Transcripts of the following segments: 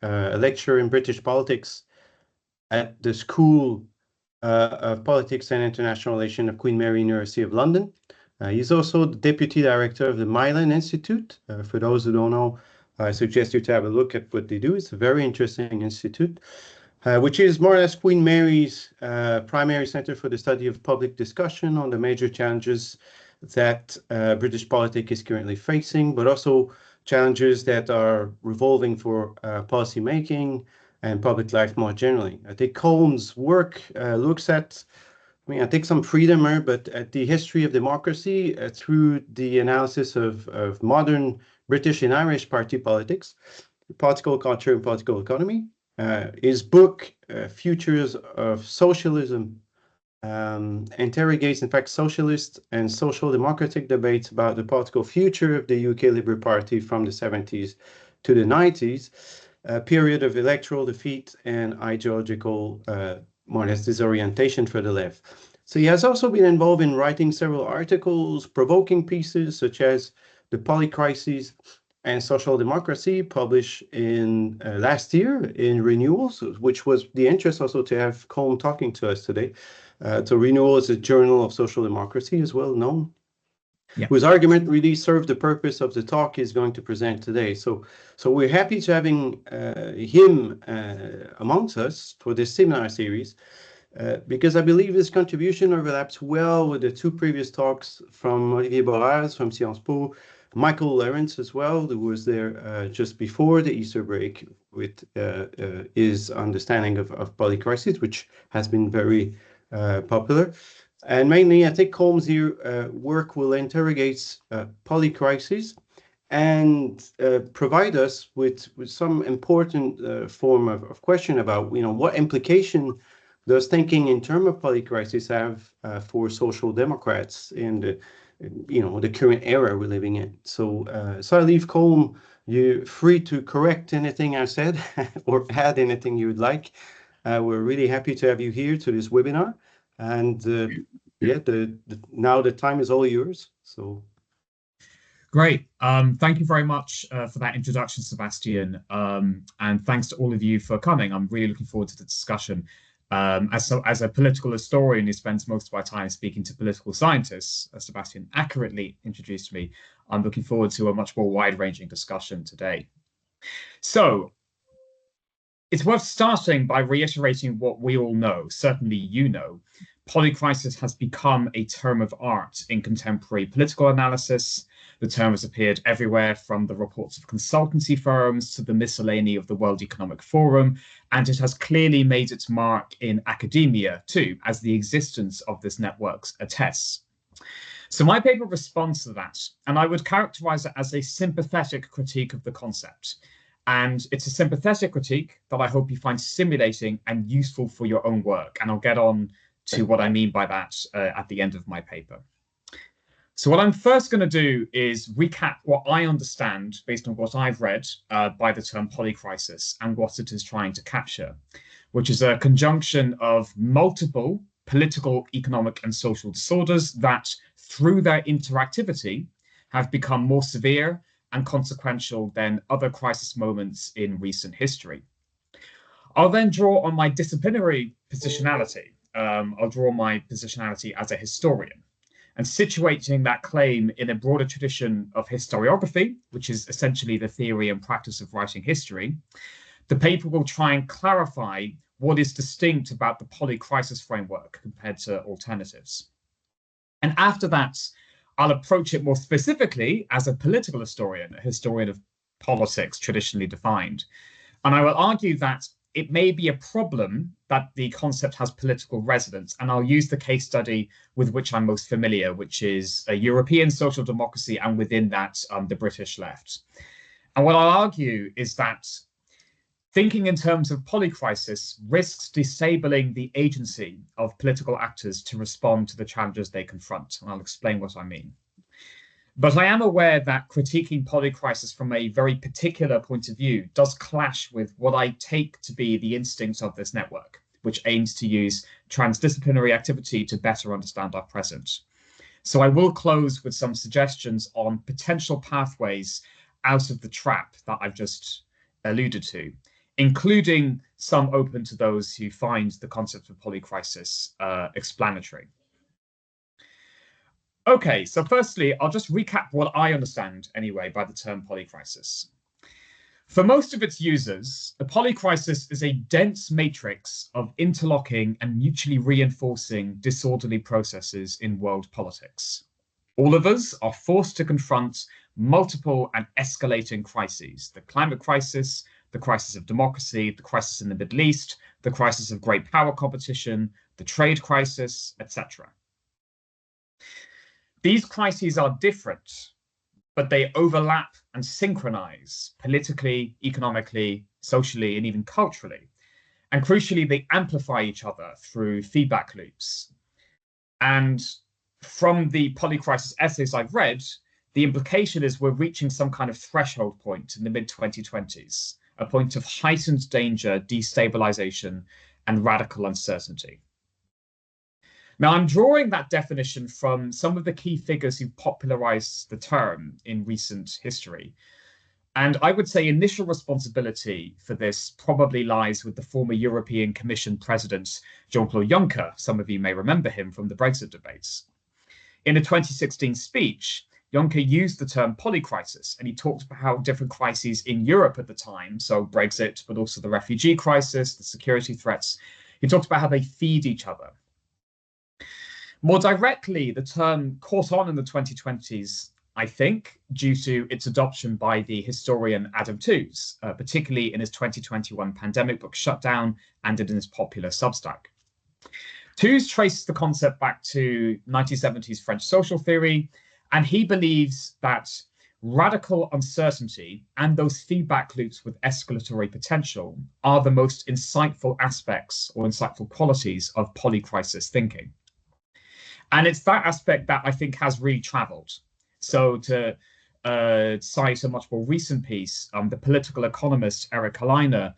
a lecturer in British politics at the School of Politics and International Relations of Queen Mary University of London. He's also the Deputy Director of the Milan Institute. For those who don't know, I suggest you to have a look at what they do. It's a very interesting institute, which is more or less Queen Mary's primary center for the study of public discussion on the major challenges that British politics is currently facing, but also challenges that are revolving for policy making and public life more generally. I think Colm's work looks at, I take some freedom here, but at the history of democracy through the analysis of modern British and Irish party politics, political culture and political economy. His book, Futures of Socialism, interrogates, in fact, socialist and social democratic debates about the political future of the UK Labour Party from the 70s to the 90s, a period of electoral defeat and ideological more or less disorientation for the left. So he has also been involved in writing several articles, provoking pieces such as The Polycrisis and Social Democracy, published in last year in Renewals, which was the interest also to have Colm talking to us today. So Renewal is a journal of social democracy, as well known, whose argument really served the purpose of the talk he's going to present today. So we're happy to having him amongst us for this seminar series, because I believe his contribution overlaps well with the two previous talks from Olivier Borras from Sciences Po, Michael Lawrence as well, who was there just before the Easter break with his understanding of polycrisis, which has been very popular. And mainly, I think Colm's work will interrogate polycrisis and provide us with some important form of question about, what implication does thinking in terms of polycrisis have for social democrats in the current era we're living in. So I leave Colm, you're free to correct anything I said or add anything you'd like. We're really happy to have you here to this webinar. And now the time is all yours. So great. Thank you very much for that introduction, Sebastian. And thanks to all of you for coming. I'm really looking forward to the discussion. As a political historian who spends most of my time speaking to political scientists, as Sebastian accurately introduced me, I'm looking forward to a much more wide-ranging discussion today. So it's worth starting by reiterating what we all know, certainly you know. Polycrisis has become a term of art in contemporary political analysis. The term has appeared everywhere, from the reports of consultancy firms to the miscellany of the World Economic Forum, and it has clearly made its mark in academia too, as the existence of this network attests. So my paper responds to that, and I would characterize it as a sympathetic critique of the concept. And it's a sympathetic critique that I hope you find stimulating and useful for your own work. And I'll get on to what I mean by that at the end of my paper. So what I'm first going to do is recap what I understand based on what I've read by the term polycrisis and what it is trying to capture, which is a conjunction of multiple political, economic, and social disorders that, through their interactivity, have become more severe and consequential than other crisis moments in recent history. I'll then draw on my disciplinary positionality. I'll draw my positionality as a historian, and situating that claim in a broader tradition of historiography, which is essentially the theory and practice of writing history. The paper will try and clarify what is distinct about the polycrisis framework compared to alternatives. And after that, I'll approach it more specifically as a political historian, a historian of politics traditionally defined. And I will argue that it may be a problem that the concept has political resonance. And I'll use the case study with which I'm most familiar, which is a European social democracy, and within that, the British left. And what I'll argue is that thinking in terms of polycrisis risks disabling the agency of political actors to respond to the challenges they confront. And I'll explain what I mean. But I am aware that critiquing polycrisis from a very particular point of view does clash with what I take to be the instincts of this network, which aims to use transdisciplinary activity to better understand our present. So I will close with some suggestions on potential pathways out of the trap that I've just alluded to, including some open to those who find the concept of polycrisis explanatory. Okay, so firstly, I'll just recap what I understand anyway by the term polycrisis. For most of its users, the polycrisis is a dense matrix of interlocking and mutually reinforcing disorderly processes in world politics. All of us are forced to confront multiple and escalating crises: the climate crisis, the crisis of democracy, the crisis in the Middle East, the crisis of great power competition, the trade crisis, etc. These crises are different, but they overlap and synchronize politically, economically, socially, and even culturally. And crucially, they amplify each other through feedback loops. And from the polycrisis essays I've read, the implication is we're reaching some kind of threshold point in the mid-2020s, a point of heightened danger, destabilization, and radical uncertainty. Now, I'm drawing that definition from some of the key figures who popularized the term in recent history. And I would say initial responsibility for this probably lies with the former European Commission President, Jean-Claude Juncker. Some of you may remember him from the Brexit debates. In a 2016 speech, Juncker used the term polycrisis, and he talked about how different crises in Europe at the time, so Brexit, but also the refugee crisis, the security threats, he talked about how they feed each other. More directly, the term caught on in the 2020s, I think, due to its adoption by the historian Adam Tooze, particularly in his 2021 pandemic book Shutdown and in his popular Substack. Tooze traces the concept back to 1970s French social theory, and he believes that radical uncertainty and those feedback loops with escalatory potential are the most insightful aspects or insightful qualities of polycrisis thinking. And it's that aspect that I think has really traveled. So to cite a much more recent piece, the political economist Eric Helleiner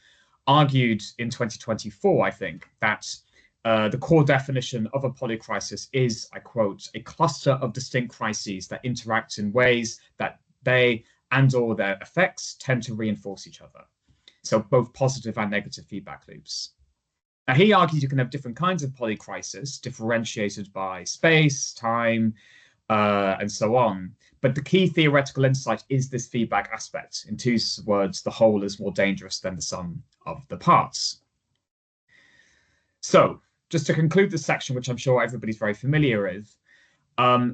argued in 2024, I think, that the core definition of a polycrisis is, I quote, a cluster of distinct crises that interact in ways that they and/or their effects tend to reinforce each other. So both positive and negative feedback loops. Now, he argues you can have different kinds of polycrisis, differentiated by space, time, and so on. But the key theoretical insight is this feedback aspect. In Tooze's words, the whole is more dangerous than the sum of the parts. So, just to conclude this section, which I'm sure everybody's very familiar with,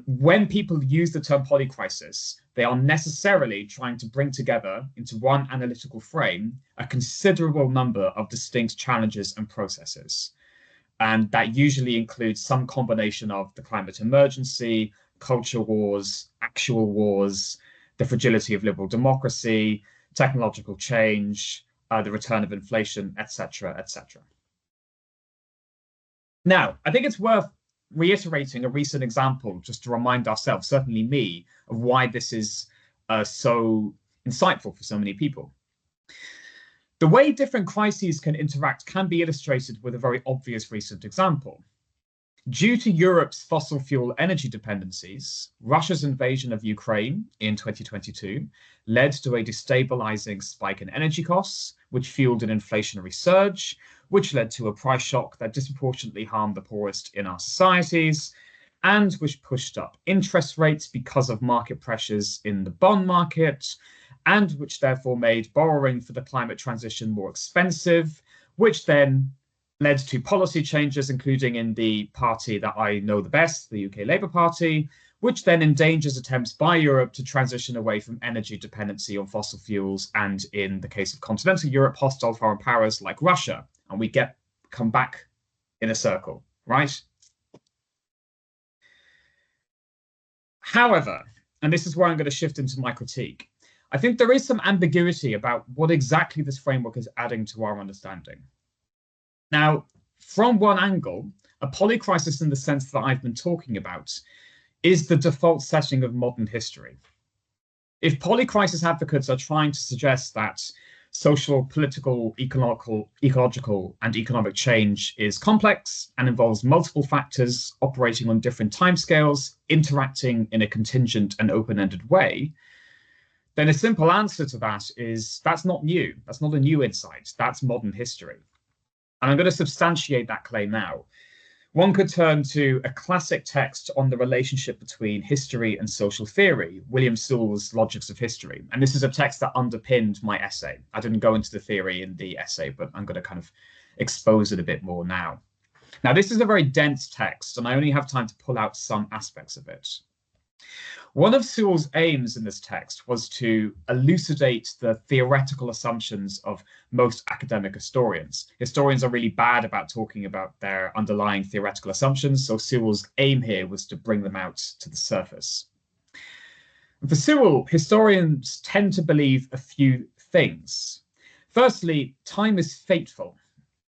when people use the term polycrisis, they are necessarily trying to bring together into one analytical frame a considerable number of distinct challenges and processes. And that usually includes some combination of the climate emergency, culture wars, actual wars, the fragility of liberal democracy, technological change, the return of inflation, etc., etc. Now, I think it's worth reiterating a recent example just to remind ourselves, certainly me, of why this is so insightful for so many people. The way different crises can interact can be illustrated with a very obvious recent example. Due to Europe's fossil fuel energy dependencies, Russia's invasion of Ukraine in 2022 led to a destabilizing spike in energy costs, which fueled an inflationary surge, which led to a price shock that disproportionately harmed the poorest in our societies, and which pushed up interest rates because of market pressures in the bond market, and which therefore made borrowing for the climate transition more expensive, which then led to policy changes, including in the party that I know the best, the UK Labour Party, which then endangers attempts by Europe to transition away from energy dependency on fossil fuels, and in the case of continental Europe, hostile foreign powers like Russia. And we come back in a circle, right? However, and this is where I'm going to shift into my critique, I think there is some ambiguity about what exactly this framework is adding to our understanding. Now, from one angle, a polycrisis in the sense that I've been talking about is the default setting of modern history. If polycrisis advocates are trying to suggest that social, political, ecological, and economic change is complex and involves multiple factors operating on different timescales, interacting in a contingent and open-ended way, then a simple answer to that is that's not new. That's not a new insight. That's modern history. And I'm going to substantiate that claim now. One could turn to a classic text on the relationship between history and social theory, William Sewell's Logics of History. And this is a text that underpinned my essay. I didn't go into the theory in the essay, but I'm going to kind of expose it a bit more now. Now, this is a very dense text, and I only have time to pull out some aspects of it. One of Sewell's aims in this text was to elucidate the theoretical assumptions of most academic historians. Historians are really bad about talking about their underlying theoretical assumptions, so Sewell's aim here was to bring them out to the surface. For Sewell, historians tend to believe a few things. Firstly, time is fateful.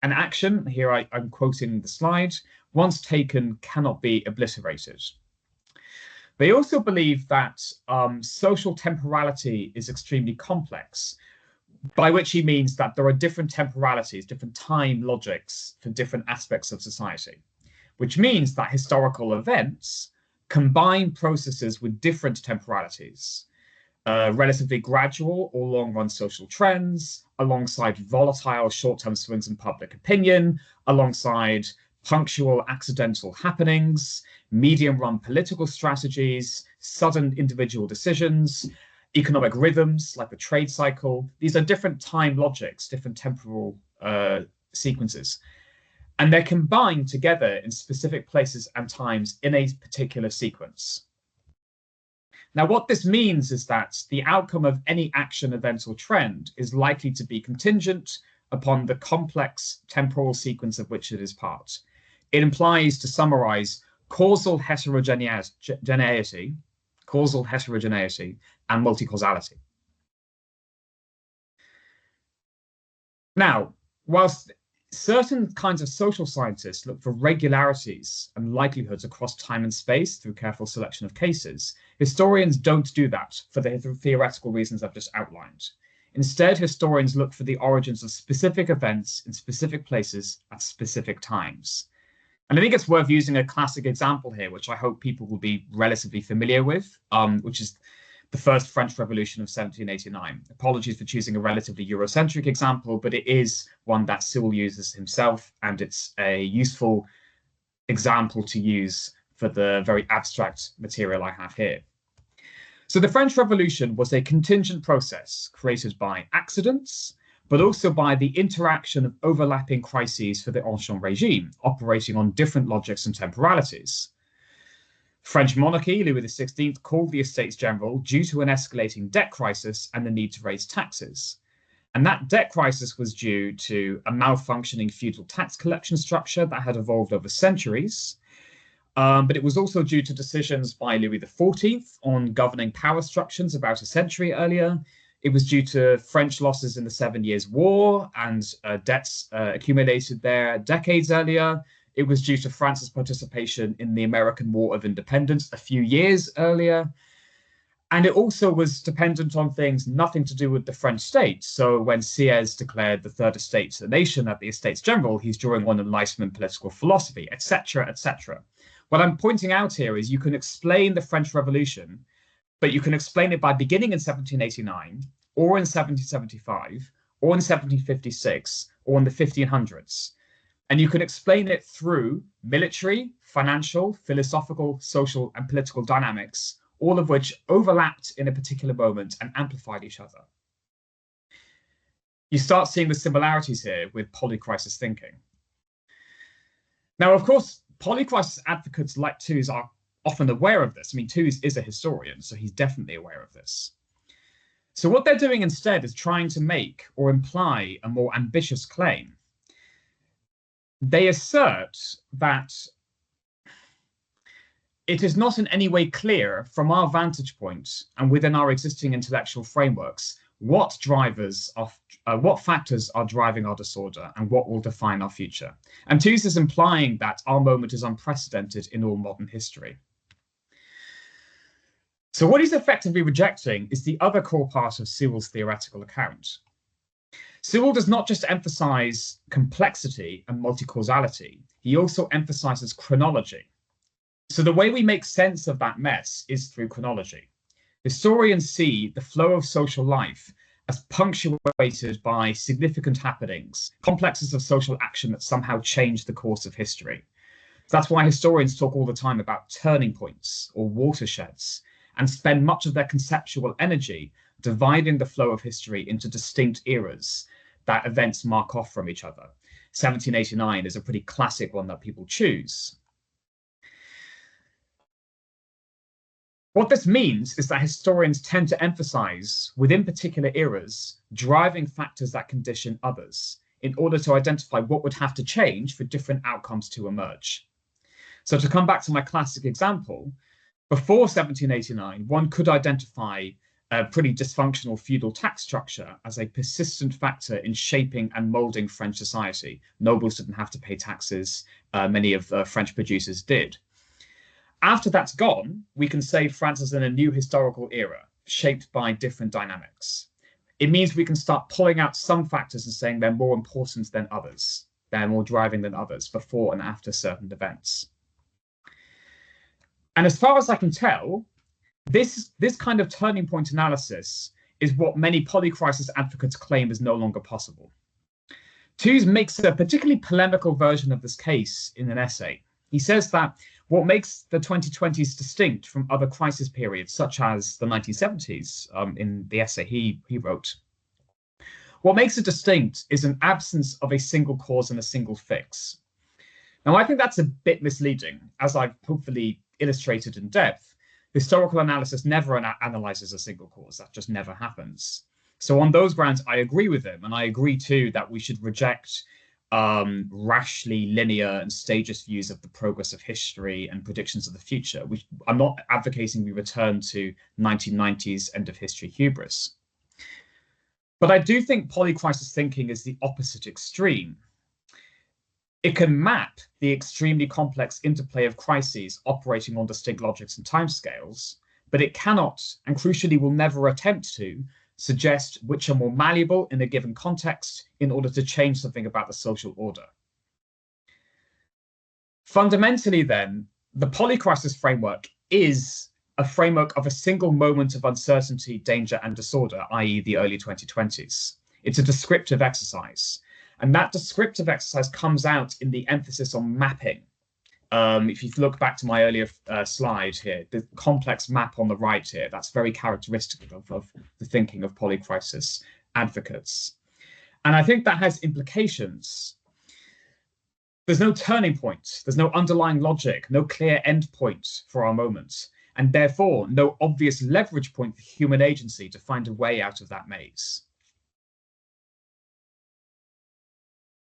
An action, here I'm quoting the slide, once taken cannot be obliterated. They also believe that social temporality is extremely complex, by which he means that there are different temporalities, different time logics for different aspects of society, which means that historical events combine processes with different temporalities, relatively gradual or long-run social trends, alongside volatile short-term swings in public opinion, alongside punctual accidental happenings, medium-run political strategies, sudden individual decisions, economic rhythms like the trade cycle. These are different time logics, different temporal sequences. And they're combined together in specific places and times in a particular sequence. Now, what this means is that the outcome of any action, event, or trend is likely to be contingent upon the complex temporal sequence of which it is part. It implies, to summarize, causal heterogeneity, and multicausality. Now, whilst certain kinds of social scientists look for regularities and likelihoods across time and space through careful selection of cases, historians don't do that for the theoretical reasons I've just outlined. Instead, historians look for the origins of specific events in specific places at specific times. And I think it's worth using a classic example here, which I hope people will be relatively familiar with, which is the first French Revolution of 1789. Apologies for choosing a relatively Eurocentric example, but it is one that Sewell uses himself, and it's a useful example to use for the very abstract material I have here. So the French Revolution was a contingent process created by accidents, but also by the interaction of overlapping crises for the Ancien regime, operating on different logics and temporalities. French monarchy, Louis XVI, called the Estates General due to an escalating debt crisis and the need to raise taxes. And that debt crisis was due to a malfunctioning feudal tax collection structure that had evolved over centuries. But it was also due to decisions by Louis XIV on governing power structures about a century earlier. It was due to French losses in the 7 Years' War and debts accumulated there decades earlier. It was due to France's participation in the American War of Independence a few years earlier. And it also was dependent on things nothing to do with the French state. So when Sieyès declared the Third Estate a nation at the Estates General, he's drawing on Enlightenment political philosophy, etc., etc. What I'm pointing out here is you can explain the French Revolution, but you can explain it by beginning in 1789, or in 1775, or in 1756, or in the 1500s. And you can explain it through military, financial, philosophical, social, and political dynamics, all of which overlapped in a particular moment and amplified each other. You start seeing the similarities here with polycrisis thinking. Now, of course, polycrisis advocates like Tooze are often aware of this. I mean, Tooze is a historian, so he's definitely aware of this. So what they're doing instead is trying to make or imply a more ambitious claim. They assert that it is not in any way clear from our vantage point and within our existing intellectual frameworks what factors are driving our disorder and what will define our future. And Tooze is implying that our moment is unprecedented in all modern history. So what he's effectively rejecting is the other core part of Sewell's theoretical account. Sewell does not just emphasize complexity and multicausality, he also emphasizes chronology. So the way we make sense of that mess is through chronology. Historians see the flow of social life as punctuated by significant happenings, complexes of social action that somehow change the course of history. That's why historians talk all the time about turning points or watersheds and spend much of their conceptual energy dividing the flow of history into distinct eras that events mark off from each other. 1789 is a pretty classic one that people choose. What this means is that historians tend to emphasize, within particular eras, driving factors that condition others in order to identify what would have to change for different outcomes to emerge. So to come back to my classic example, before 1789, one could identify a pretty dysfunctional feudal tax structure as a persistent factor in shaping and molding French society. Nobles didn't have to pay taxes. Many of French producers did. After that's gone, we can say France is in a new historical era, shaped by different dynamics. It means we can start pulling out some factors and saying they're more important than others. They're more driving than others before and after certain events. And as far as I can tell, this kind of turning point analysis is what many polycrisis advocates claim is no longer possible. Tooze makes a particularly polemical version of this case in an essay. He says that what makes the 2020s distinct from other crisis periods, such as the 1970s, in the essay he wrote, what makes it distinct is an absence of a single cause and a single fix. Now, I think that's a bit misleading, as I've hopefully illustrated in depth. Historical analysis never analyzes a single cause. That just never happens. So on those grounds, I agree with him. And I agree, too, that we should reject rashly linear and stageist views of the progress of history and predictions of the future. I'm not advocating we return to 1990s end of history hubris. But I do think polycrisis thinking is the opposite extreme. It can map the extremely complex interplay of crises operating on distinct logics and timescales, but it cannot, and crucially will never attempt to, suggest which are more malleable in a given context in order to change something about the social order. Fundamentally, then, the polycrisis framework is a framework of a single moment of uncertainty, danger, and disorder, i.e. the early 2020s. It's a descriptive exercise. And that descriptive exercise comes out in the emphasis on mapping. If you look back to my earlier slide here, the complex map on the right here, that's very characteristic of the thinking of polycrisis advocates. And I think that has implications. There's no turning point, there's no underlying logic, no clear end point for our moment, and therefore no obvious leverage point for human agency to find a way out of that maze.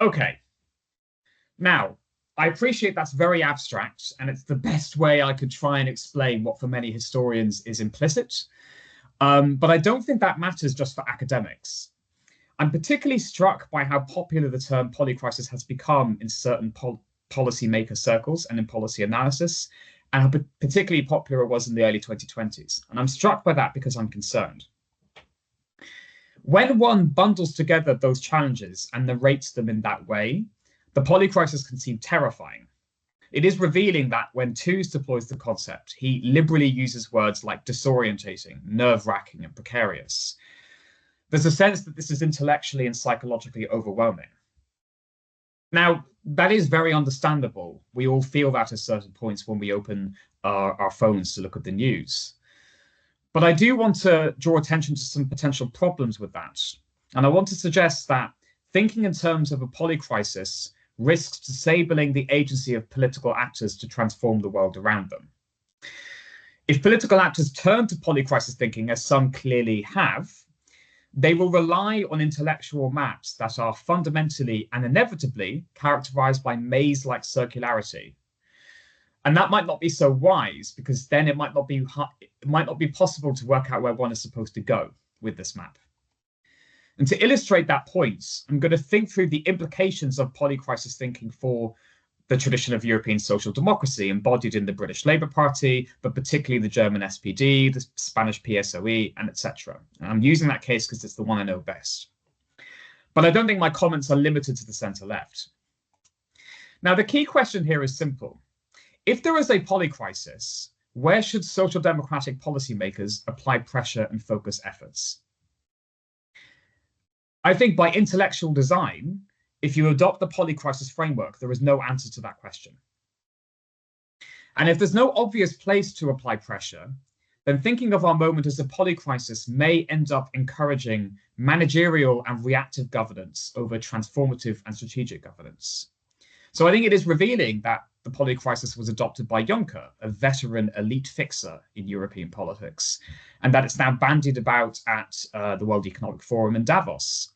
Okay, now, I appreciate that's very abstract, and it's the best way I could try and explain what for many historians is implicit. But I don't think that matters just for academics. I'm particularly struck by how popular the term polycrisis has become in certain policymaker circles and in policy analysis, and how particularly popular it was in the early 2020s. And I'm struck by that because I'm concerned. When one bundles together those challenges and narrates them in that way, the polycrisis can seem terrifying. It is revealing that when Tooze deploys the concept, he liberally uses words like disorientating, nerve-wracking, and precarious. There's a sense that this is intellectually and psychologically overwhelming. Now, that is very understandable. We all feel that at certain points when we open our phones to look at the news. But I do want to draw attention to some potential problems with that. And I want to suggest that thinking in terms of a polycrisis risks disabling the agency of political actors to transform the world around them. If political actors turn to polycrisis thinking, as some clearly have, they will rely on intellectual maps that are fundamentally and inevitably characterized by maze-like circularity. And that might not be so wise, because then it might not be possible to work out where one is supposed to go with this map. And to illustrate that point, I'm going to think through the implications of polycrisis thinking for the tradition of European social democracy embodied in the British Labour Party, but particularly the German SPD, the Spanish PSOE, and etc. And I'm using that case because it's the one I know best. But I don't think my comments are limited to the centre-left. Now, the key question here is simple. If there is a polycrisis, where should social democratic policymakers apply pressure and focus efforts? I think by intellectual design, if you adopt the polycrisis framework, there is no answer to that question. And if there's no obvious place to apply pressure, then thinking of our moment as a polycrisis may end up encouraging managerial and reactive governance over transformative and strategic governance. So I think it is revealing that the polycrisis was adopted by Juncker, a veteran elite fixer in European politics, and that it's now bandied about at the World Economic Forum in Davos.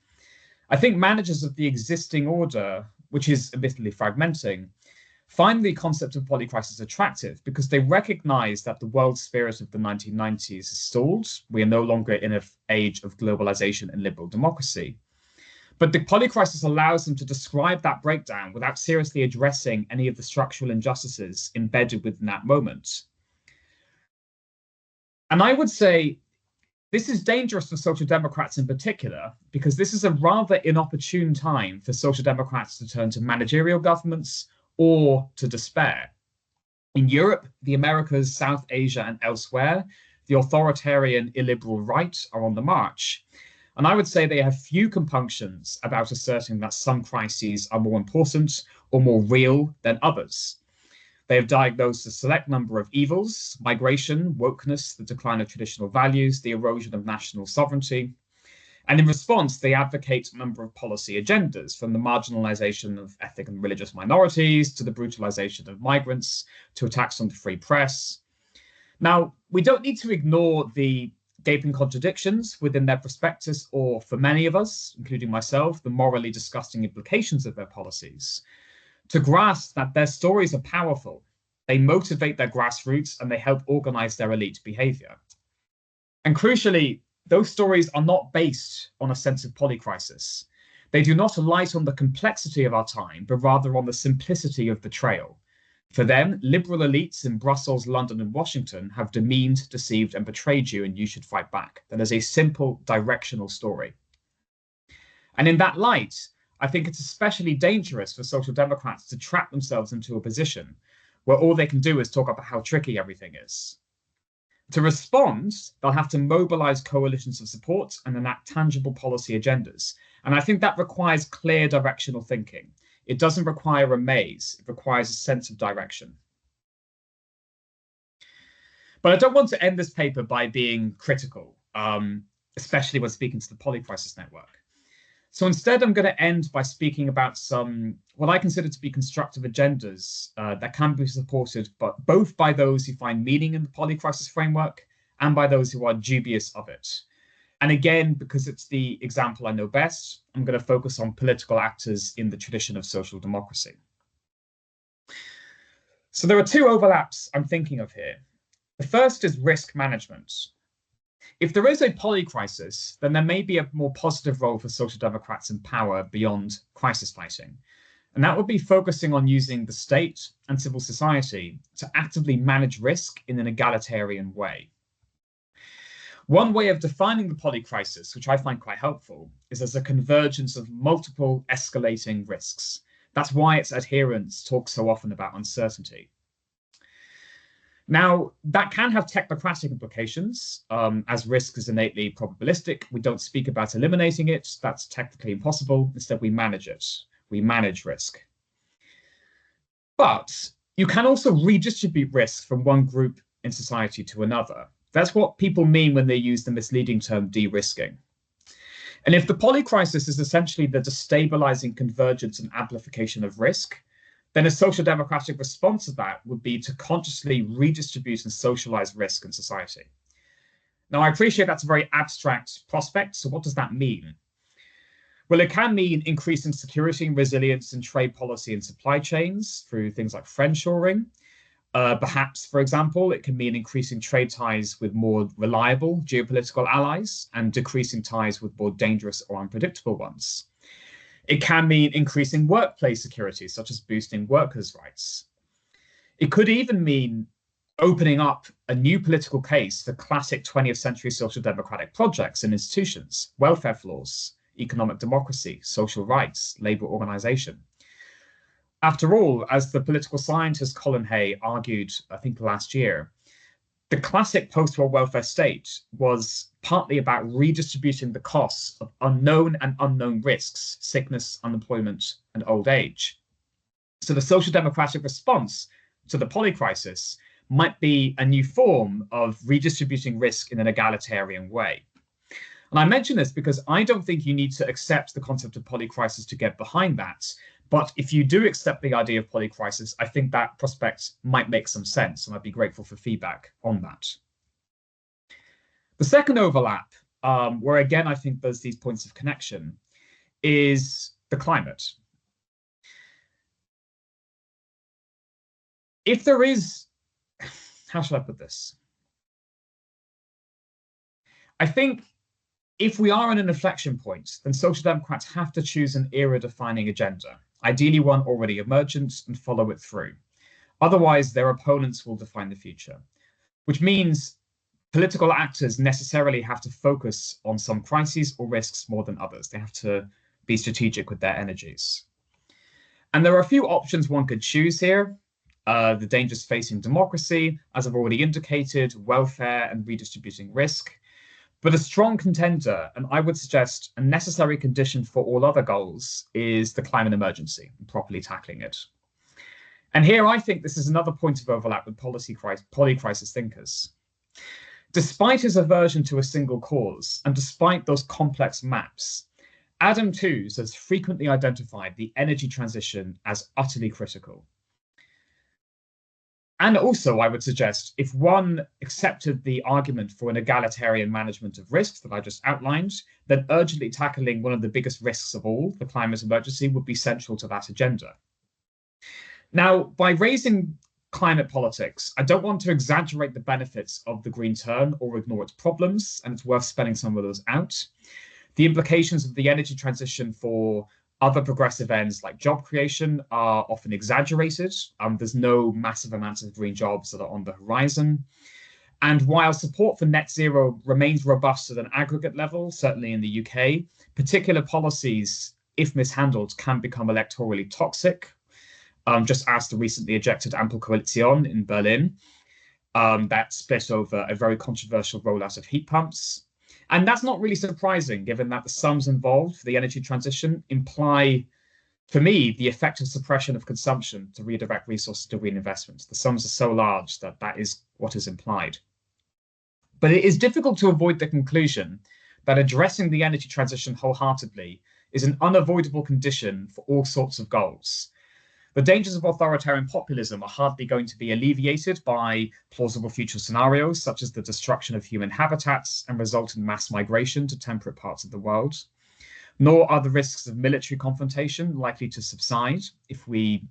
I think managers of the existing order, which is admittedly fragmenting, find the concept of polycrisis attractive because they recognize that the world spirit of the 1990s has stalled. We are no longer in an age of globalization and liberal democracy. But the polycrisis allows them to describe that breakdown without seriously addressing any of the structural injustices embedded within that moment. And I would say this is dangerous for social democrats in particular, because this is a rather inopportune time for social democrats to turn to managerial governments or to despair. In Europe, the Americas, South Asia, and elsewhere, the authoritarian illiberal right are on the march. And I would say they have few compunctions about asserting that some crises are more important or more real than others. They have diagnosed a select number of evils: migration, wokeness, the decline of traditional values, the erosion of national sovereignty. And in response, they advocate a number of policy agendas, from the marginalization of ethnic and religious minorities to the brutalization of migrants to attacks on the free press. Now, we don't need to ignore the gaping contradictions within their prospectus, or for many of us, including myself, the morally disgusting implications of their policies, to grasp that their stories are powerful. They motivate their grassroots and they help organize their elite behavior. And crucially, those stories are not based on a sense of polycrisis. They do not alight on the complexity of our time, but rather on the simplicity of betrayal. For them, liberal elites in Brussels, London, and Washington have demeaned, deceived, and betrayed you, and you should fight back. That is a simple, directional story. And in that light, I think it's especially dangerous for social democrats to trap themselves into a position where all they can do is talk about how tricky everything is. To respond, they'll have to mobilize coalitions of support and enact tangible policy agendas. And I think that requires clear directional thinking. It doesn't require a maze, it requires a sense of direction. But I don't want to end this paper by being critical, especially when speaking to the Polycrisis Network. So instead, I'm going to end by speaking about some, what I consider to be constructive agendas that can be supported both by those who find meaning in the polycrisis framework and by those who are dubious of it. And again, because it's the example I know best, I'm going to focus on political actors in the tradition of social democracy. So there are two overlaps I'm thinking of here. The first is risk management. If there is a polycrisis, then there may be a more positive role for social democrats in power beyond crisis fighting. And that would be focusing on using the state and civil society to actively manage risk in an egalitarian way. One way of defining the polycrisis, which I find quite helpful, is as a convergence of multiple escalating risks. That's why its adherents talk so often about uncertainty. Now, that can have technocratic implications, as risk is innately probabilistic. We don't speak about eliminating it. That's technically impossible. Instead, we manage it. We manage risk. But you can also redistribute risk from one group in society to another. That's what people mean when they use the misleading term de-risking. And if the polycrisis is essentially the destabilizing convergence and amplification of risk, then a social democratic response to that would be to consciously redistribute and socialize risk in society. Now, I appreciate that's a very abstract prospect. So what does that mean? Well, it can mean increasing security and resilience in trade policy and supply chains through things like friendshoring. Perhaps, for example, it can mean increasing trade ties with more reliable geopolitical allies and decreasing ties with more dangerous or unpredictable ones. It can mean increasing workplace security, such as boosting workers' rights. It could even mean opening up a new political case for classic 20th century social democratic projects and institutions: welfare floors, economic democracy, social rights, labor organization. After all, as the political scientist Colm argued, I think last year, the classic post-war welfare state was partly about redistributing the costs of unknown and unknown risks, sickness, unemployment, and old age. So the social democratic response to the polycrisis might be a new form of redistributing risk in an egalitarian way. And I mention this because I don't think you need to accept the concept of polycrisis to get behind that. But if you do accept the idea of polycrisis, I think that prospect might make some sense, and I'd be grateful for feedback on that. The second overlap, where again I think there's these points of connection, is the climate. If there is, how should I put this? I think if we are in an inflection point, then social democrats have to choose an era-defining agenda, ideally one already emergent, and follow it through. Otherwise, their opponents will define the future, which means political actors necessarily have to focus on some crises or risks more than others. They have to be strategic with their energies. And there are a few options one could choose here. The dangers facing democracy, as I've already indicated, welfare and redistributing risk. But a strong contender, and I would suggest a necessary condition for all other goals, is the climate emergency and properly tackling it. And here I think this is another point of overlap with polycrisis thinkers. Despite his aversion to a single cause, and despite those complex maps, Adam Tooze has frequently identified the energy transition as utterly critical. And also, I would suggest, if one accepted the argument for an egalitarian management of risks that I just outlined, then urgently tackling one of the biggest risks of all, the climate emergency, would be central to that agenda. Now, by raising climate politics, I don't want to exaggerate the benefits of the green turn or ignore its problems, and it's worth spelling some of those out. The implications of the energy transition for other progressive ends like job creation are often exaggerated. There's no massive amounts of green jobs that are on the horizon. And while support for net zero remains robust at an aggregate level, certainly in the UK, particular policies, if mishandled, can become electorally toxic. Just as the recently ejected Ampelkoalition in Berlin, that split over a very controversial rollout of heat pumps. And that's not really surprising, given that the sums involved for the energy transition imply, for me, the effective suppression of consumption to redirect resources to reinvestment. The sums are so large that that is what is implied. But it is difficult to avoid the conclusion that addressing the energy transition wholeheartedly is an unavoidable condition for all sorts of goals. The dangers of authoritarian populism are hardly going to be alleviated by plausible future scenarios, such as the destruction of human habitats and resultant mass migration to temperate parts of the world. Nor are the risks of military confrontation likely to subside if we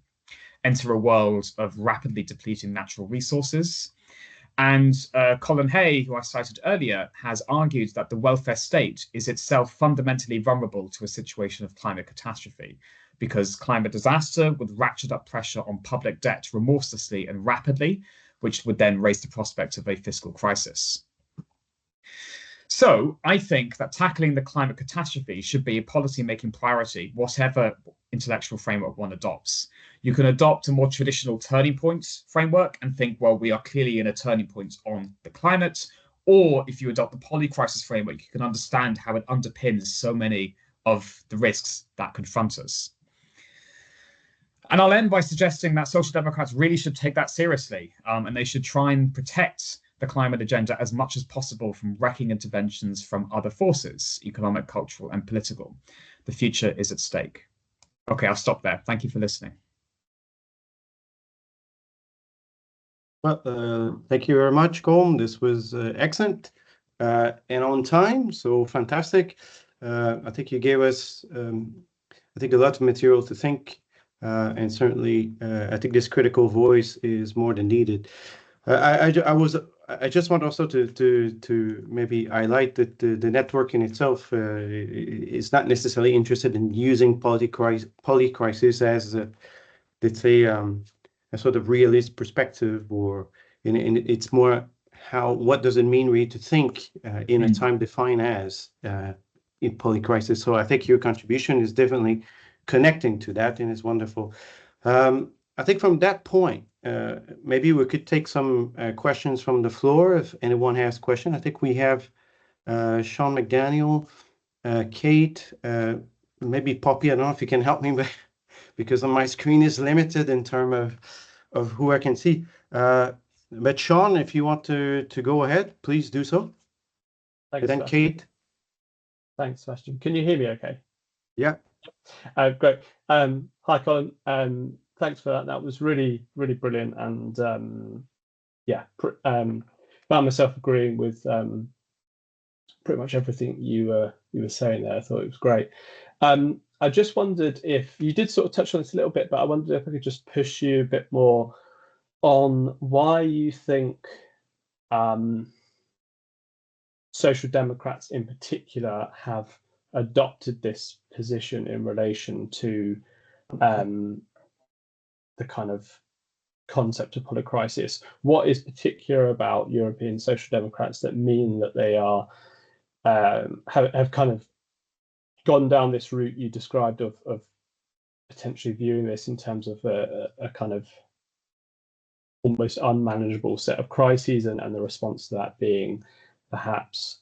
enter a world of rapidly depleting natural resources. And Colin Hay, who I cited earlier, has argued that the welfare state is itself fundamentally vulnerable to a situation of climate catastrophe, because climate disaster would ratchet up pressure on public debt remorselessly and rapidly, which would then raise the prospect of a fiscal crisis. So I think that tackling the climate catastrophe should be a policy-making priority, whatever intellectual framework one adopts. You can adopt a more traditional turning point framework and think, well, we are clearly in a turning point on the climate. Or if you adopt the polycrisis framework, you can understand how it underpins so many of the risks that confront us. And I'll end by suggesting that social democrats really should take that seriously, and they should try and protect the climate agenda as much as possible from wrecking interventions from other forces, economic, cultural, and political. The future is at stake. Okay, I'll stop there. Thank you for listening. Well, thank you very much, Colm. This was excellent and on time, so fantastic. I think you gave us, I think, a lot of material to think. And certainly, I think this critical voice is more than needed. I just want also to maybe highlight that the network in itself is not necessarily interested in using polycrisis as let's say a sort of realist perspective, or it's more what does it mean really to think in a time defined as in polycrisis. So I think your contribution is definitely connecting to that, and it's wonderful. I think from that point, maybe we could take some questions from the floor if anyone has questions. I think we have Sean McDaniel, Kate, maybe Poppy. I don't know if you can help me, but because my screen is limited in terms of who I can see. But Sean, if you want to go ahead, please do so. Thanks, And then Sebastian. Kate. Thanks, Sebastian. Can you hear me okay? Yeah. Great. Hi, Colin. Thanks for that. That was really, really brilliant. And yeah, found myself agreeing with pretty much everything you were saying there. I thought it was great. I just wondered if you did sort of touch on this a little bit, but I wondered if I could just push you a bit more on why you think Social Democrats in particular have adopted this position in relation to the kind of concept of polycrisis. What is particular about European Social Democrats that mean that they are have kind of gone down this route you described of potentially viewing this in terms of a kind of almost unmanageable set of crises, and the response to that being perhaps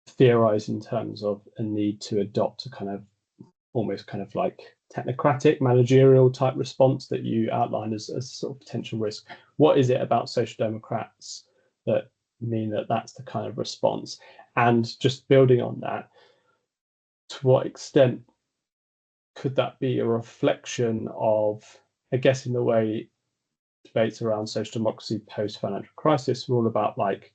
theorize in terms of a need to adopt a kind of almost kind of like technocratic managerial type response that you outlined as sort of potential risk. What is it about Social Democrats that mean that that's the kind of response? And just building on that, to what extent could that be a reflection of, I guess, in the way debates around social democracy post-financial crisis were all about, like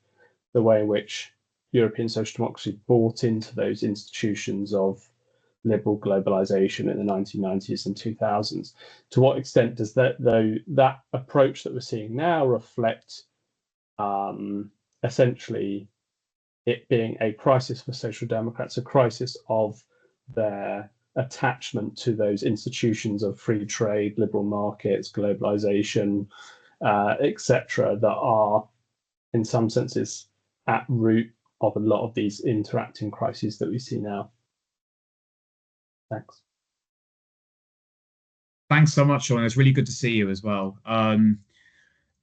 the way in which European social democracy bought into those institutions of liberal globalization in the 1990s and 2000s. To what extent does that approach that we're seeing now reflect essentially it being a crisis for Social Democrats, a crisis of their attachment to those institutions of free trade, liberal markets, globalization, etc., that are in some senses at root of a lot of these interacting crises that we see now? Thanks. Thanks so much, Sean. It's really good to see you as well.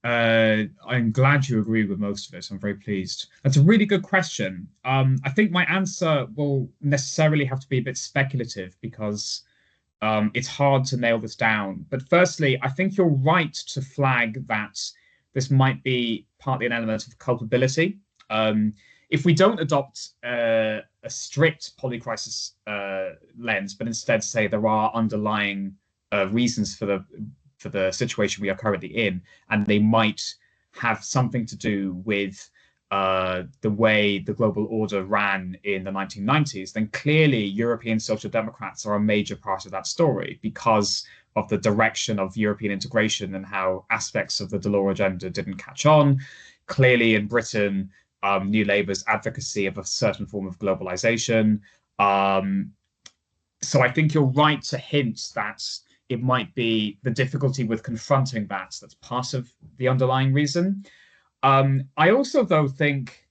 I'm glad you agree with most of it. I'm very pleased. That's a really good question. I think my answer will necessarily have to be a bit speculative because it's hard to nail this down. But firstly, I think you're right to flag that this might be partly an element of culpability. If we don't adopt a strict polycrisis lens, but instead say there are underlying reasons for the situation we are currently in, and they might have something to do with the way the global order ran in the 1990s, then clearly European Social Democrats are a major part of that story because of the direction of European integration and how aspects of the Delors agenda didn't catch on. Clearly in Britain, New Labour's advocacy of a certain form of globalization. So I think you're right to hint that it might be the difficulty with confronting that that's part of the underlying reason. I also, though, think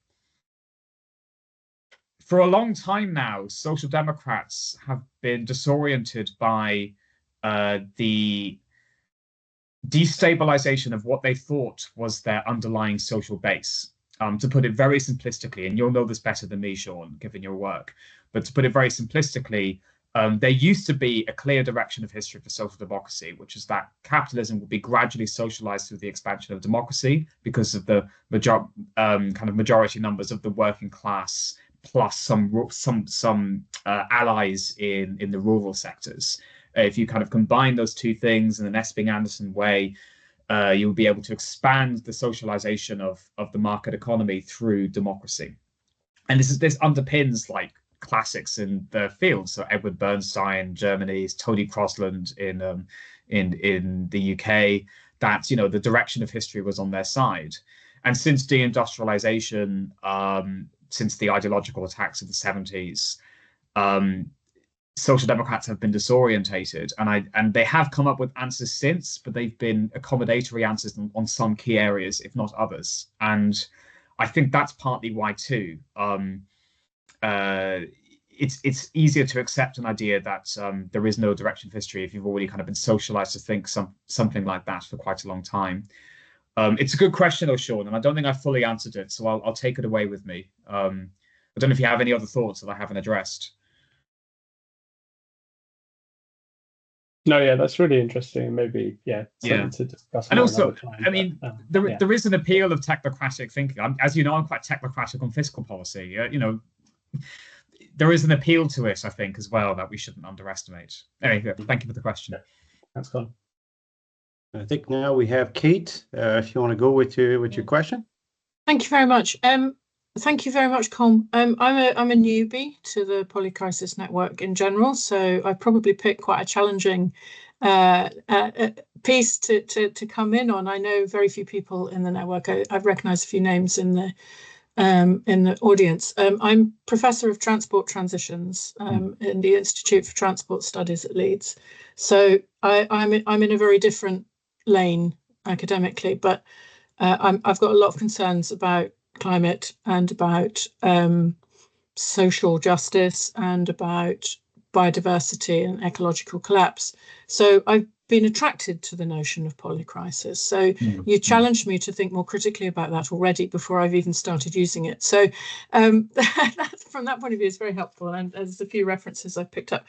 for a long time now, Social Democrats have been disoriented by the destabilization of what they thought was their underlying social base. To put it very simplistically, and you'll know this better than me, Sean, given your work, but to put it very simplistically, there used to be a clear direction of history for social democracy, which is that capitalism would be gradually socialized through the expansion of democracy because of the kind of majority numbers of the working class, plus some allies in the rural sectors. If you kind of combine those two things in an Esping-Anderson way, you will be able to expand the socialization of the market economy through democracy. And this underpins like classics in the field. So Edward Bernstein, Germany's Tony Crosland in the UK, that, you know, the direction of history was on their side. And since deindustrialization, since the ideological attacks of the 70s, Social Democrats have been disorientated, and they have come up with answers since, but they've been accommodatory answers on some key areas, if not others. And I think that's partly why too. it's easier to accept an idea that there is no direction of history if you've already kind of been socialized to think something like that for quite a long time. It's a good question, though, Sean, and I don't think I fully answered it, so I'll take it away with me. I don't know if you have any other thoughts that I haven't addressed. No, yeah, that's really interesting. Maybe, something to discuss. And more also, another time, I mean, there is an appeal of technocratic thinking. As you know, I'm quite technocratic on fiscal policy. There is an appeal to it, I think, as well, that we shouldn't underestimate. Anyway, thank you for the question. That's Colm. I think now we have Kate. If you want to go with your question. Thank you very much. Thank you very much, Colm. I'm a newbie to the Polycrisis Network in general, so I probably picked quite a challenging piece to come in on. I know very few people in the network. I've recognised a few names in the audience. I'm Professor of Transport Transitions in the Institute for Transport Studies at Leeds. So I'm in a very different lane academically, but I've got a lot of concerns about climate and about social justice and about biodiversity and ecological collapse. So I've been attracted to the notion of polycrisis. So you challenged me to think more critically about that already before I've even started using it. So from that point of view, it's very helpful. And there's a few references I've picked up.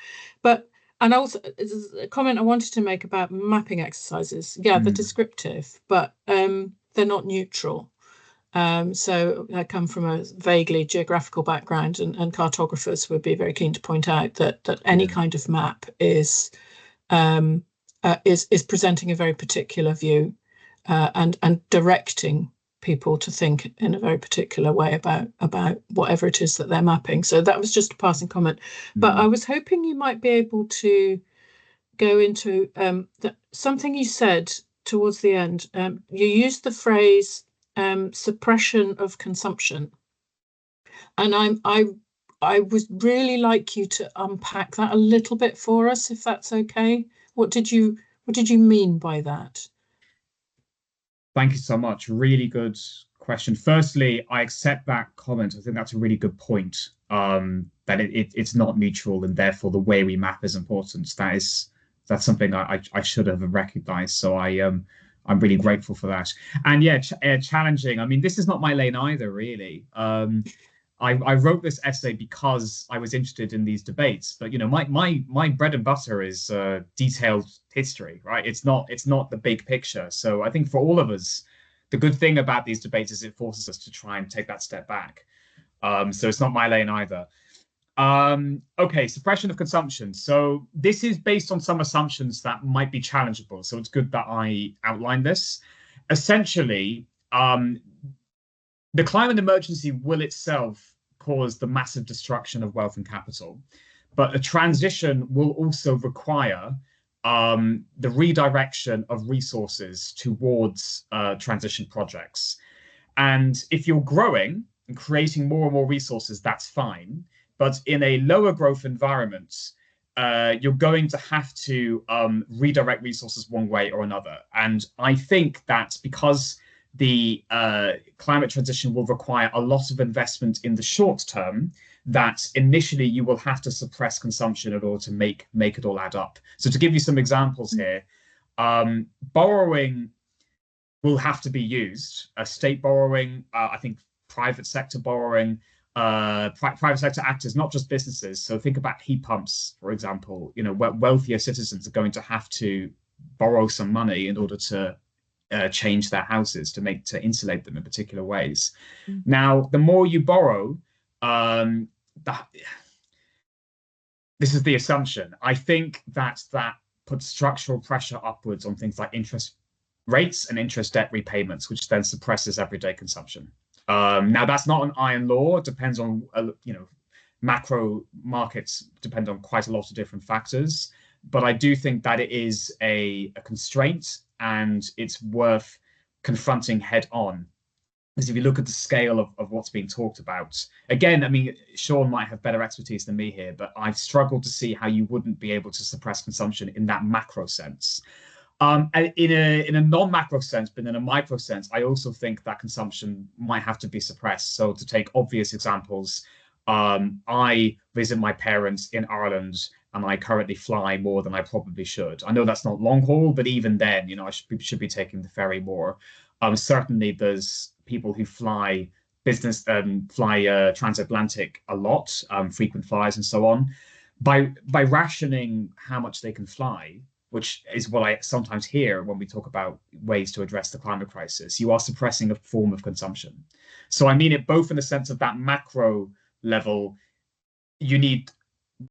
And also, there's a comment I wanted to make about mapping exercises. Yeah, they're descriptive, but they're not neutral. So I come from a vaguely geographical background, and cartographers would be very keen to point out that any kind of map is presenting a very particular view and directing people to think in a very particular way about whatever it is that they're mapping. So that was just a passing comment. But I was hoping you might be able to go into something you said towards the end. You used the phrase suppression of consumption, and I would really like you to unpack that a little bit for us, if that's okay. What did you mean by that? Thank you so much. Really good question. Firstly, I accept that comment. I think that's a really good point. That it's not neutral, and therefore the way we map is important. That's something I should have recognized. So I'm really grateful for that. And yeah, challenging. I mean, this is not my lane either, really. I wrote this essay because I was interested in these debates, but my bread and butter is detailed history, right? It's not the big picture. So I think for all of us, the good thing about these debates is it forces us to try and take that step back. So it's not my lane either. Okay, suppression of consumption. So this is based on some assumptions that might be challengeable. So it's good that I outlined this. Essentially, the climate emergency will itself cause the massive destruction of wealth and capital, but a transition will also require the redirection of resources towards transition projects. And if you're growing and creating more and more resources, that's fine. But in a lower growth environment, you're going to have to redirect resources one way or another. And I think that because the climate transition will require a lot of investment in the short term, that initially you will have to suppress consumption in order to make it all add up. So to give you some examples here, borrowing will have to be used. State borrowing, I think private sector borrowing, private sector actors, not just businesses. So think about heat pumps, for example. Wealthier citizens are going to have to borrow some money in order to change their houses to insulate them in particular ways. Now, the more you borrow, this is the assumption. I think that puts structural pressure upwards on things like interest rates and interest debt repayments, which then suppresses everyday consumption. Now, that's not an iron law. It depends on, macro markets depend on quite a lot of different factors. But I do think that it is a constraint, and it's worth confronting head on. Because if you look at the scale of what's being talked about, again, I mean, Sean might have better expertise than me here, but I've struggled to see how you wouldn't be able to suppress consumption in that macro sense. In a non-macro sense, but in a micro sense, I also think that consumption might have to be suppressed. So to take obvious examples, I visit my parents in Ireland, and I currently fly more than I probably should. I know that's not long haul, but even then, I should be taking the ferry more. Certainly, there's people who fly business fly transatlantic a lot, frequent flyers and so on. By rationing how much they can fly, which is what I sometimes hear when we talk about ways to address the climate crisis, you are suppressing a form of consumption. So I mean it both in the sense of that macro level, you need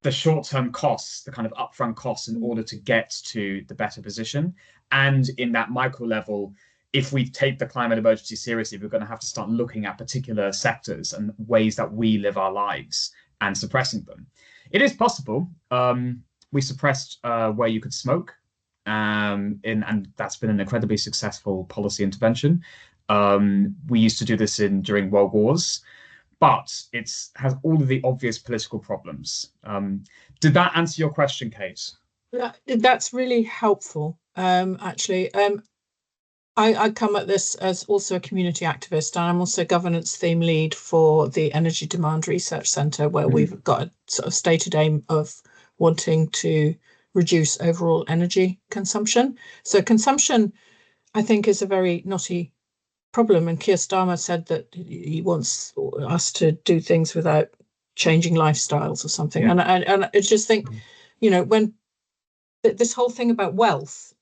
the short-term costs, the kind of upfront costs in order to get to the better position. And in that micro level, if we take the climate emergency seriously, we're going to have to start looking at particular sectors and ways that we live our lives and suppressing them. It is possible. We suppressed where you could smoke, and that's been an incredibly successful policy intervention. We used to do this during world wars, but it has all of the obvious political problems. Did that answer your question, Kate? That's really helpful, actually. I come at this as also a community activist, and I'm also governance theme lead for the Energy Demand Research Centre, where we've got a sort of stated aim of wanting to reduce overall energy consumption. So consumption, I think, is a very knotty problem. And Keir Starmer said that he wants us to do things without changing lifestyles or something. Yeah. And I just think, when this whole thing about wealth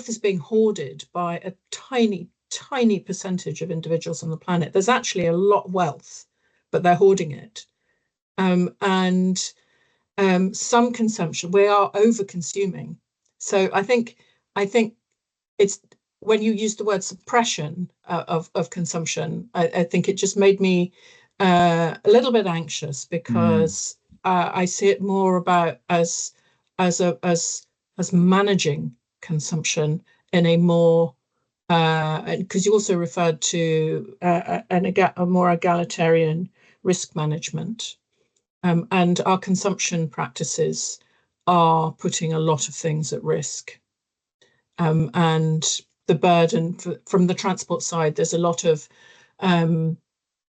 is being hoarded by a tiny, tiny percentage of individuals on the planet. There's actually a lot of wealth, but they're hoarding it. And some consumption, we are over-consuming. So I think it's, when you use the word suppression of consumption, I think it just made me a little bit anxious, because I see it more about as managing consumption in a more, because you also referred to a more egalitarian risk management, and our consumption practices are putting a lot of things at risk, and the burden from the transport side. There's a lot of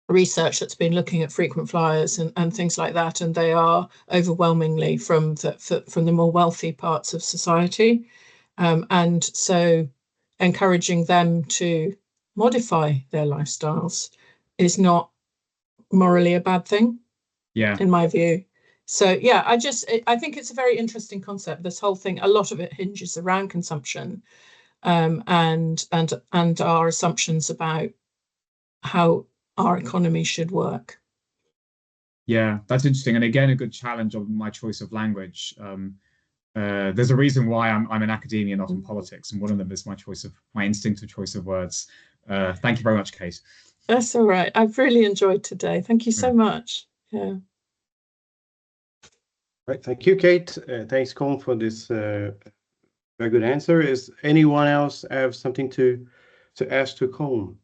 research that's been looking at frequent flyers and things like that, and they are overwhelmingly from the more wealthy parts of society. And so encouraging them to modify their lifestyles is not morally a bad thing, in my view. So yeah, I think it's a very interesting concept, this whole thing. A lot of it hinges around consumption, and our assumptions about how our economy should work. Yeah, that's interesting, and again, a good challenge of my choice of language. There's a reason why I'm in academia, not in politics, and one of them is my instinctive choice of words. Thank you very much, Kate. That's all right. I've really enjoyed today. Thank you so much. Yeah. Right. Thank you, Kate. Thanks, Colm, for this very good answer. Is anyone else have something to ask to Colm?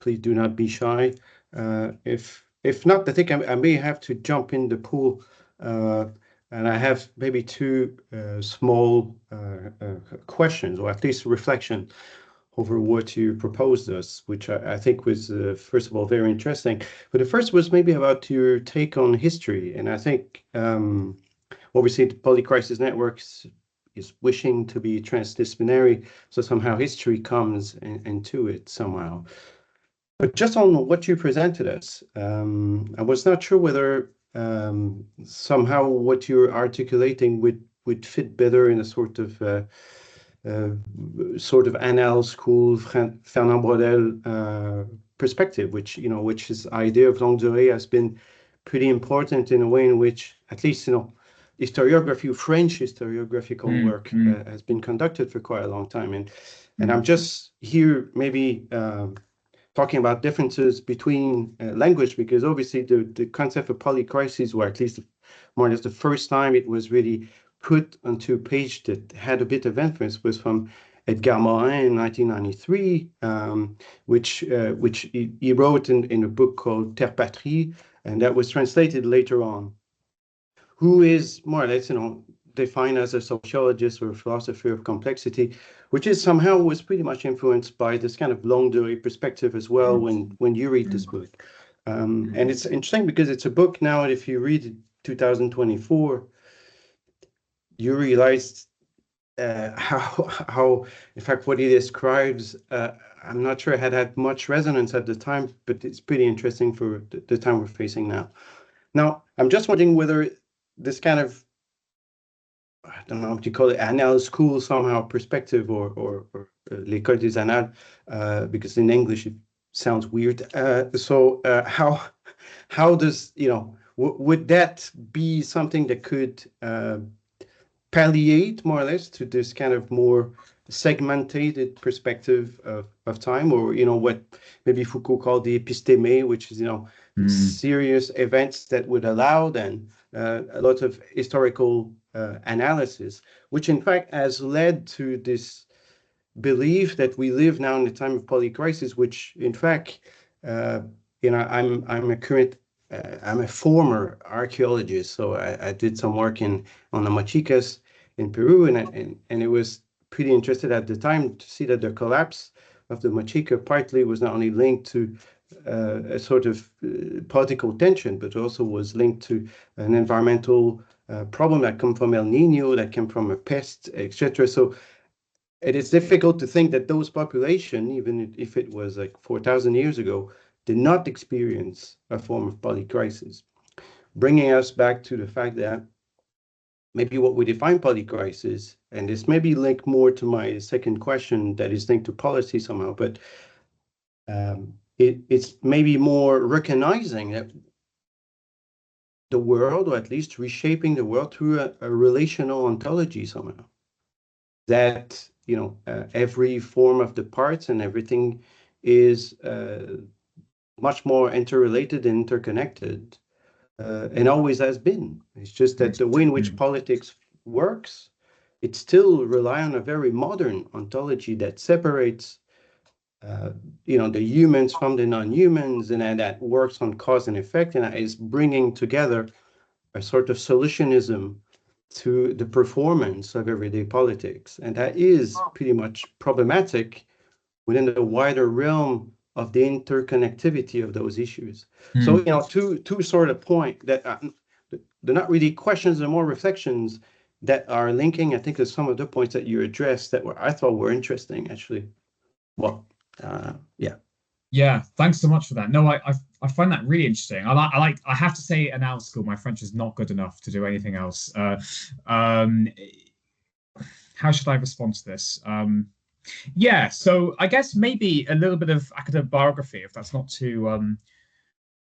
Please do not be shy. If not, I think I may have to jump in the pool, and I have maybe two small questions, or at least reflection over what you proposed us, which I think was, first of all, very interesting. But the first was maybe about your take on history. And I think, obviously, the Polycrisis Network is wishing to be transdisciplinary, so somehow history comes into it somehow. But just on what you presented us, I was not sure whether somehow what you're articulating would fit better in a sort of Annales school, Fernand Braudel perspective, which his idea of longue durée has been pretty important in a way in which, at least, historiography, French historiographical work has been conducted for quite a long time. And I'm just here maybe talking about differences between language, because obviously the concept of polycrisis, or at least more or less the first time it was really put onto a page that had a bit of influence, was from Edgar Morin in 1993, which he wrote in a book called Terre Patrie, and that was translated later on. Who is more or less, defined as a sociologist or a philosopher of complexity, which is somehow was pretty much influenced by this kind of longue durée perspective as well when you read this book. And it's interesting because it's a book now, and if you read it 2024, you realize how, in fact, what he describes, I'm not sure it had much resonance at the time, but it's pretty interesting for the time we're facing now. Now, I'm just wondering whether this kind of, I don't know what you call it, annales school somehow perspective, or l'école des annales, because in English it sounds weird. So how does, would that be something that could palliate more or less to this kind of more segmented perspective of time, or what maybe Foucault called the episteme, which is serious events that would allow then a lot of historical analysis, which in fact has led to this belief that we live now in the time of polycrisis, which in fact I'm a former archaeologist, so I did some work on the Mochicas in Peru, and it was pretty interested at the time to see that the collapse of the Mochica partly was not only linked to a sort of political tension, but also was linked to an environmental problem that came from El Nino, that came from a pest, etc. So it is difficult to think that those populations, even if it was like 4,000 years ago, did not experience a form of polycrisis, bringing us back to the fact that maybe what we define polycrisis, and this may be linked more to my second question that is linked to policy somehow, but it's maybe more recognizing that the world, or at least reshaping the world through a relational ontology somehow, that every form of the parts and everything is much more interrelated and interconnected, and always has been. It's just that the way in which politics works, it still rely on a very modern ontology that separates the humans from the non-humans, and that works on cause and effect, and is bringing together a sort of solutionism to the performance of everyday politics. And that is pretty much problematic within the wider realm of the interconnectivity of those issues. So, two sort of point that they're not really questions, they're more reflections that are linking, I think, to some of the points that you addressed that I thought were interesting, actually. Well, yeah. Yeah, thanks so much for that. No, I find that really interesting. I have to say, in our school, my French is not good enough to do anything else. How should I respond to this? Yeah, so I guess maybe a little bit of academic biography, if that's not too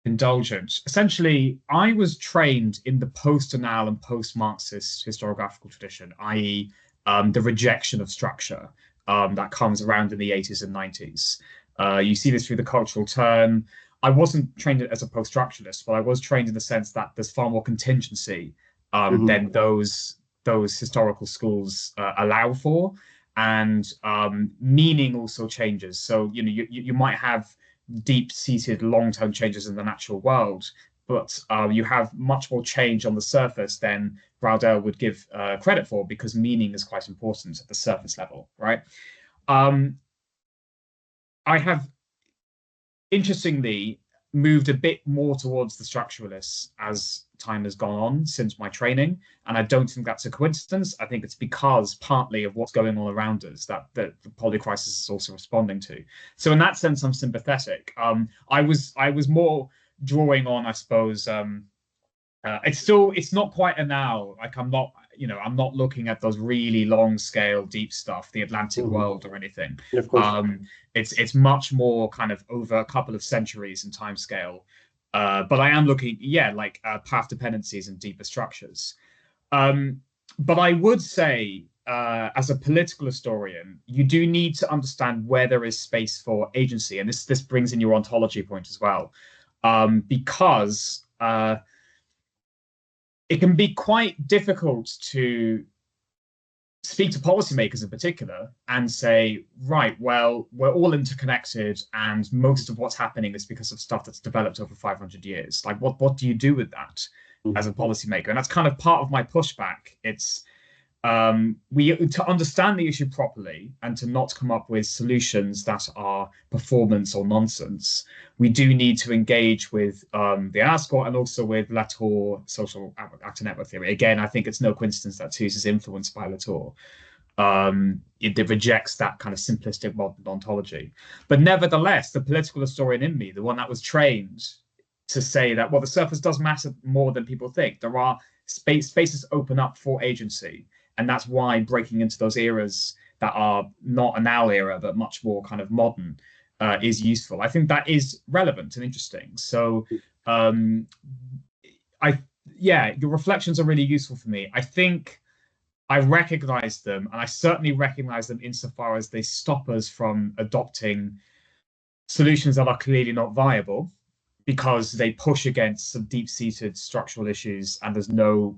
indulgent. Essentially, I was trained in the post-Annales and post-Marxist historiographical tradition, i.e., the rejection of structure that comes around in the 80s and 90s. You see this through the cultural turn. I wasn't trained as a post-structuralist, but I was trained in the sense that there's far more contingency than those historical schools allow for. And meaning also changes. So, you might have deep-seated long-term changes in the natural world, but you have much more change on the surface than Braudel would give credit for, because meaning is quite important at the surface level, right? I have, interestingly, moved a bit more towards the structuralists as time has gone on since my training, and I don't think that's a coincidence. I think it's because partly of what's going on around us that the polycrisis is also responding to. So in that sense, I'm sympathetic. I was more drawing on, I suppose. It's not quite a now. Like I'm not looking at those really long scale, deep stuff, the Atlantic world or anything. Of course. It's much more kind of over a couple of centuries in time scale. But I am looking, like path dependencies and deeper structures. But I would say, as a political historian, you do need to understand where there is space for agency, and this brings in your ontology point as well, because it can be quite difficult to speak to policymakers in particular and say, right, well, we're all interconnected and most of what's happening is because of stuff that's developed over 500 years. Like, what do you do with that as a policymaker? And that's kind of part of my pushback. It's to understand the issue properly and to not come up with solutions that are performance or nonsense, we do need to engage with the ASCOR and also with Latour social actor network theory. Again, I think it's no coincidence that TUS is influenced by Latour. It rejects that kind of simplistic modern ontology. But nevertheless, the political historian in me, the one that was trained to say that, well, the surface does matter more than people think. There are spaces open up for agency. And that's why breaking into those eras that are not a now era, but much more kind of modern, is useful. I think that is relevant and interesting. So, your reflections are really useful for me. I think I recognize them, and I certainly recognize them insofar as they stop us from adopting solutions that are clearly not viable, because they push against some deep-seated structural issues, and there's no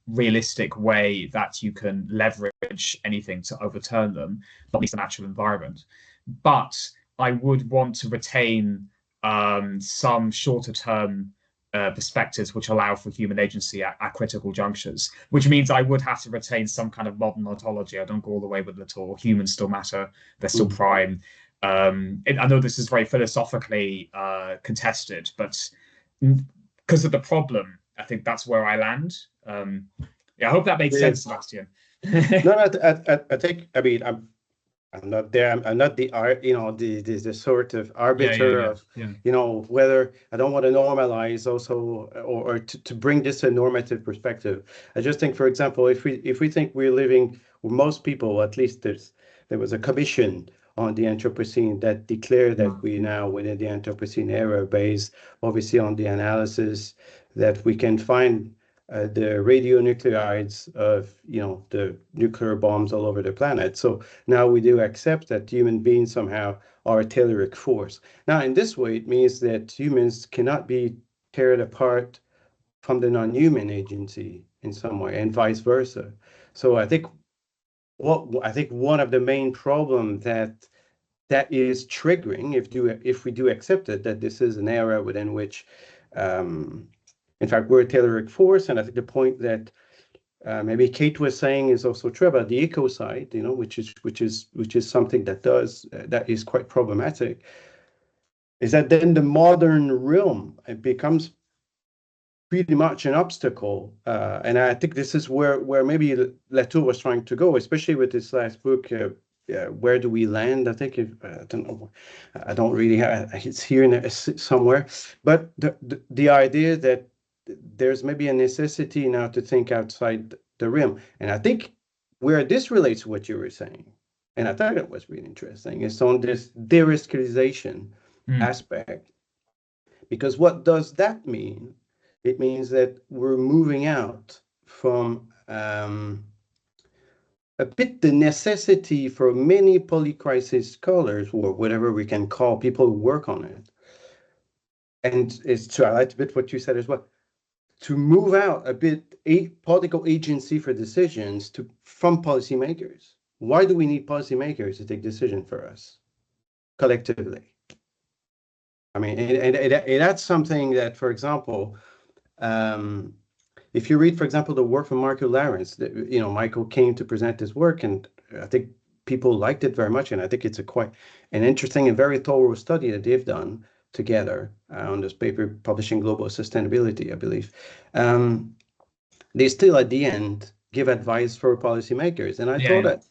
realistic way that you can leverage anything to overturn them, not least the natural environment. But I would want to retain some shorter-term perspectives which allow for human agency at critical junctures, which means I would have to retain some kind of modern ontology. I don't go all the way with Latour. Humans still matter. They're still prime. I know this is very philosophically contested, but because of the problem, I think that's where I land. I hope that makes sense, Sebastian. No, I think, I mean, I'm not there. I'm not the the sort of arbiter of whether I don't want to normalize also or to bring this to a normative perspective. I just think, for example, if we think we're living, most people, at least there was a commission on the Anthropocene that declared that we now within the Anthropocene era, based obviously on the analysis that we can find the radionuclides of the nuclear bombs all over the planet. So now we do accept that human beings somehow are a telluric force. Now in this way, it means that humans cannot be teared apart from the non-human agency in some way, and vice versa. So I think one of the main problems that is triggering, if we do accept it, that this is an era within which, in fact, we're a telluric force. And I think the point that maybe Kate was saying is also true about the ecocide, which is something that is quite problematic, is that then the modern realm, it becomes pretty much an obstacle. And I think this is where maybe Latour was trying to go, especially with this last book, Where Do We Land? I think, I don't know, I don't really have, it's here somewhere. But the idea that there's maybe a necessity now to think outside the realm. And I think where this relates to what you were saying, and I thought it was really interesting, is on this de-riscalization aspect. Because what does that mean? It means that we're moving out from a bit the necessity for many polycrisis scholars, or whatever we can call people who work on it. And it's to highlight a bit what you said as well, to move out a bit political agency for decisions from policymakers. Why do we need policymakers to take decisions for us collectively? I mean, and that's something that, for example, if you read, for example, the work from Michael Lawrence, Michael came to present his work, and I think people liked it very much. And I think it's quite an interesting and very thorough study that they've done together on this paper, Publishing Global Sustainability, I believe. They still, at the end, give advice for policymakers. And I thought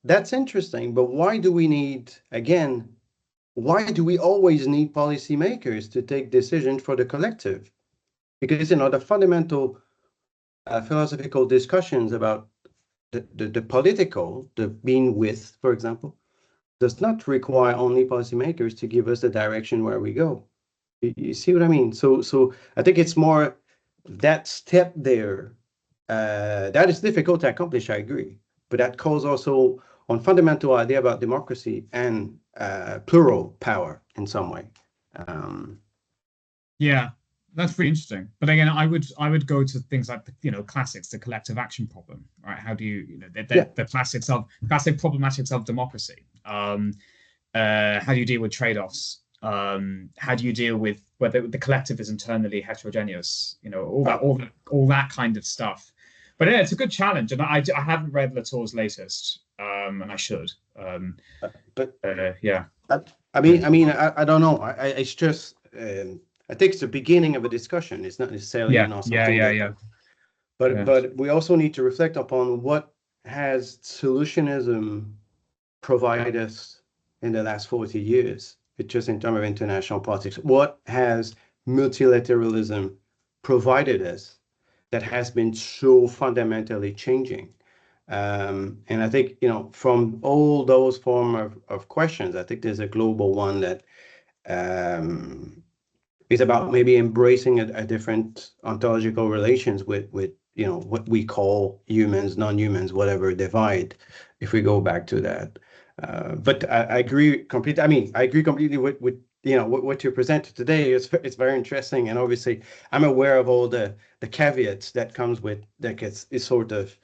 that's interesting. But why do we always need policymakers to take decisions for the collective? Because, the fundamental philosophical discussions about the political, the being with, for example, does not require only policymakers to give us the direction where we go. You see what I mean? So I think it's more that step there. That is difficult to accomplish, I agree. But that calls also on fundamental idea about democracy and plural power in some way. That's pretty interesting. But again, I would go to things like classics, the collective action problem, right? How do you the classic problematics of democracy? How do you deal with trade-offs? How do you deal with whether the collective is internally heterogeneous? All that kind of stuff. But yeah, it's a good challenge, and I haven't read Latour's latest, and I should. But Yeah. I mean, I don't know. It's just I think it's the beginning of a discussion. It's not necessarily, Yeah, you know, yeah, something yeah, that. yeah. But Yeah. but we also need to reflect upon what has solutionism provided us in the last 40 years. It's just in terms of international politics. What has multilateralism provided us that has been so fundamentally changing? And I think, you know, from all those form of questions, I think there's a global one that is about maybe embracing a different ontological relations with you know what we call humans, non-humans, whatever divide, if we go back to that. But I agree completely. I mean, I agree completely with you know what you presented today. It's very interesting, and obviously I'm aware of all the caveats that comes with that gets is sort of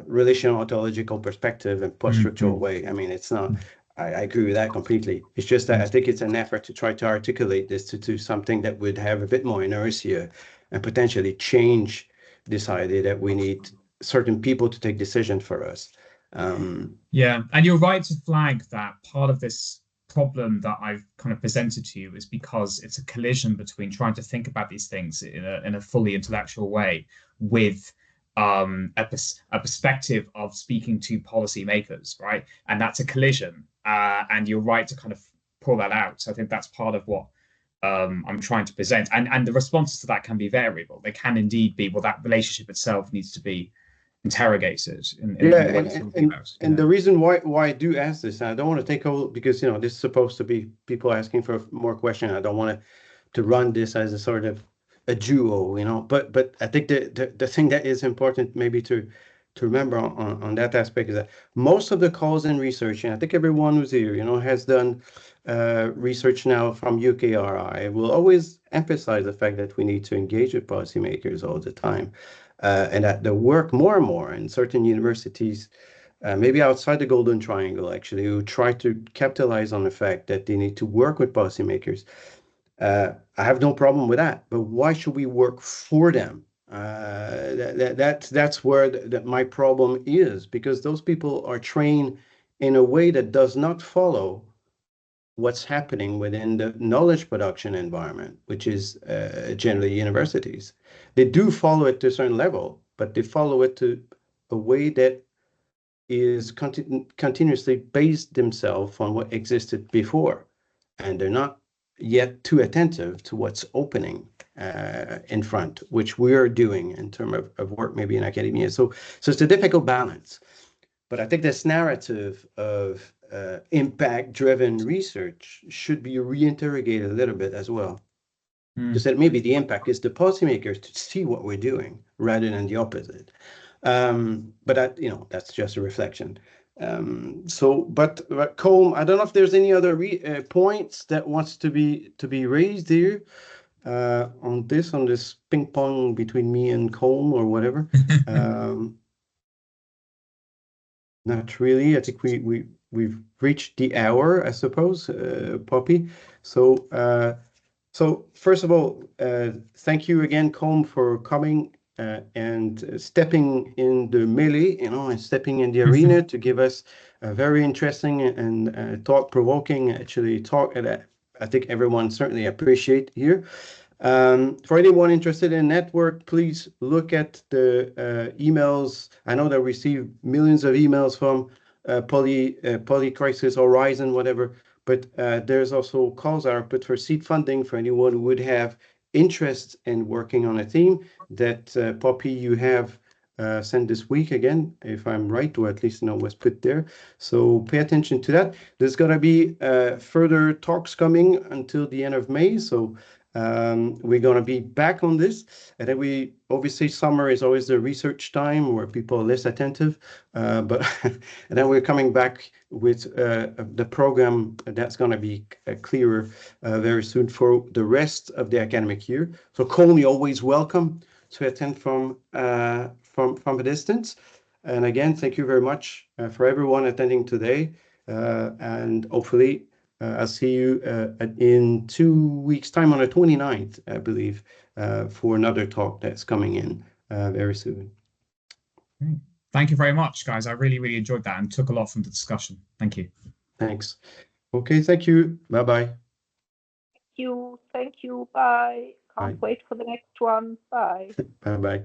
relational ontological perspective and post-structural way. I mean, it's not. I agree with that completely. It's just that I think it's an effort to try to articulate this to something that would have a bit more inertia and potentially change this idea that we need certain people to take decisions for us. Yeah, and you're right to flag that part of this problem that I've kind of presented to you is because it's a collision between trying to think about these things in a fully intellectual way with a perspective of speaking to policymakers, right? And that's a collision. And you're right to kind of pull that out. So I think that's part of what I'm trying to present. And the responses to that can be variable. They can indeed be, well, that relationship itself needs to be interrogated in the way you're talking about. And the reason why I do ask this, and I don't want to take over because you know this is supposed to be people asking for more questions. I don't want to run this as a sort of a duo, you know. But I think the thing that is important maybe to remember on that aspect is that most of the calls and research, and I think everyone who's here, you know, has done research now from UKRI, will always emphasize the fact that we need to engage with policymakers all the time. And that the work more and more in certain universities, maybe outside the Golden Triangle, actually, who try to capitalize on the fact that they need to work with policymakers. I have no problem with that, but why should we work for them? That's where my problem is, because those people are trained in a way that does not follow what's happening within the knowledge production environment, which is generally universities. They do follow it to a certain level, but they follow it to a way that is continuously based themselves on what existed before. And they're not yet too attentive to what's opening in front, which we're doing in terms of work, maybe in academia. So it's a difficult balance. But I think this narrative of impact-driven research should be reinterrogated a little bit as well. Just that maybe the impact is the policymakers to see what we're doing rather than the opposite. But that, you know, that's just a reflection. But Colm, I don't know if there's any other points that wants to be raised here on this ping pong between me and Colm or whatever. Not really. I think we've reached the hour, I suppose, Poppy. So first of all, thank you again, Colm, for coming and stepping in the melee, you know, and stepping in the arena to give us a very interesting and thought-provoking, actually, talk that I think everyone certainly appreciate here. For anyone interested in network, please look at the emails. I know that we receive millions of emails from Polycrisis, Horizon, whatever, but there's also calls are put for seed funding for anyone who would have interest in working on a theme that Poppy, you have sent this week again, if I'm right, or at least know what's put there. So pay attention to that. There's going to be further talks coming until the end of May. So we're going to be back on this. And then we obviously summer is always the research time where people are less attentive. But and then we're coming back with the program that's going to be clearer very soon for the rest of the academic year. So Colm, you're always welcome to attend from a distance. And again, thank you very much for everyone attending today. And hopefully I'll see you in 2 weeks' time on the 29th, I believe, for another talk that's coming in very soon. Great. Thank you very much, guys. I really, really enjoyed that and took a lot from the discussion. Thank you. Thanks. Okay, thank you. Bye-bye. Thank you. Bye. Can't Bye. wait for the next one. Bye. Bye-bye.